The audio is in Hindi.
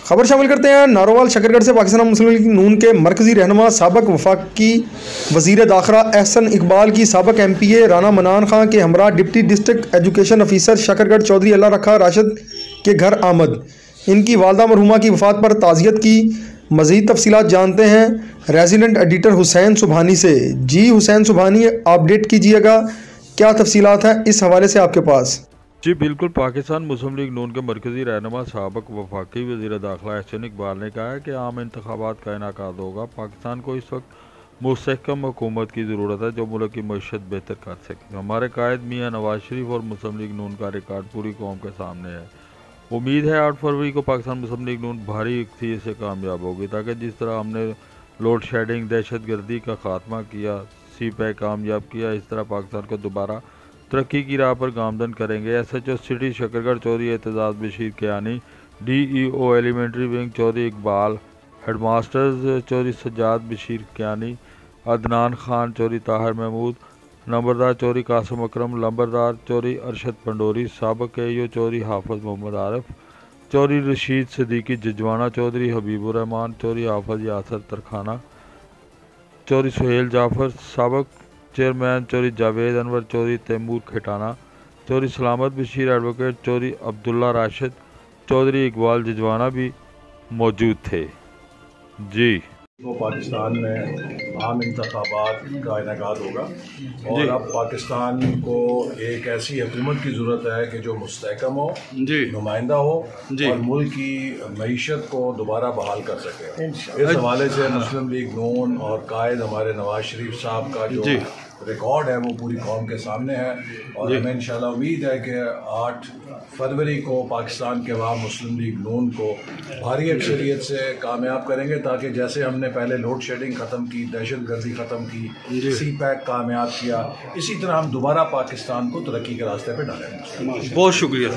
खबर शामिल करते हैं नारोवाल शकरगढ़ से। पाकिस्तान मुस्लिम लीग नून के मरकजी रहनुमा साबक वफाकी वजीर दाखिला एहसन इकबाल की साबक MPA राना मनान खां के हमरा deputy district education officer Shakargarh Chaudhry Allah Rakha Rashid के घर आमद। इनकी वालदा मरहुमा की वफात पर ताज़ियत की। मज़ीद तफसीलात जानते हैं रेजिडेंट एडिटर हुसैन सुबहानी से। जी हुसैन सुबहानी, अपडेट कीजिएगा, क्या तफसीलात हैं इस हवाले से आपके पास? जी बिल्कुल, पाकिस्तान मुस्लिम लीग नून के मरकज़ी रहनुमा साबक वफाकी वज़ीर दाखिला एहसन इकबाल ने कहा है कि आम इंतखाबात का इनेकाद होगा। पाकिस्तान को इस वक्त मुस्तहकम हुकूमत की ज़रूरत है जो मुल्क की मईशत बेहतर कर सके। हमारे कायद मियाँ नवाज शरीफ और मुस्लिम लीग नून का रिकॉर्ड पूरी कौम के सामने है। उम्मीद है 8 फरवरी को पाकिस्तान मुस्लिम लीग नून भारी अक्सरियत से कामयाब होगी, ताकि जिस तरह हमने लोड शेडिंग, दहशत गर्दी का खात्मा किया, CPAC कामयाब किया, इस तरह पाकिस्तान को दोबारा तरक्की की राह पर गामदन करेंगे। SHO city Shakargarh Chaudhry Aitzaz Bashir Kiani, DEO elementary wing Chaudhry Iqbal, headmasters Chaudhry Sajjad Bashir Kiani, Adnan Khan Chaudhry Tahir Mahmood, नंबरदार चौधरी कासम अकरम, लंबरदार चौधरी अरशद पंडोरी, साबक AO चौधरी हाफिज मोहम्मद आरिफ, चौधरी रशीद सिद्दीकी जिजवाना, चौधरी हबीबुर रहमान, चौधरी हाफिज यासर तरखाना, चौधरी सुहेल जाफर, साबक चेयरमैन चौधरी जावेद अनवर, चौधरी तैमूर खटाना, चौधरी सलामत बशीर एडवोकेट, चौधरी अब्दुल्ला राशिद, चौधरी इकबाल जिजवाना भी मौजूद थे। जी तो पाकिस्तान में आम इंतखाबात का इनेकाद होगा और अब पाकिस्तान को एक ऐसी हुकूमत की ज़रूरत है कि जो मुस्तहकम हो, नुमाइंदा हो और मुल्क की मईशत को दोबारा बहाल कर सके। इस हवाले से मुस्लिम लीग नून और कायद हमारे नवाज शरीफ साहब का जो रिकॉर्ड है वो पूरी कौम के सामने है और हमें इंशाल्लाह उम्मीद है कि 8 फरवरी को पाकिस्तान के अवाम मुस्लिम लीग नून को भारी अक्सरियत से कामयाब करेंगे, ताकि जैसे हमने पहले लोड शेडिंग ख़त्म की, दहशत गर्दी ख़त्म की, CPAC कामयाब किया, इसी तरह हम दोबारा पाकिस्तान को तरक्की के रास्ते पर डालेंगे। बहुत शुक्रिया।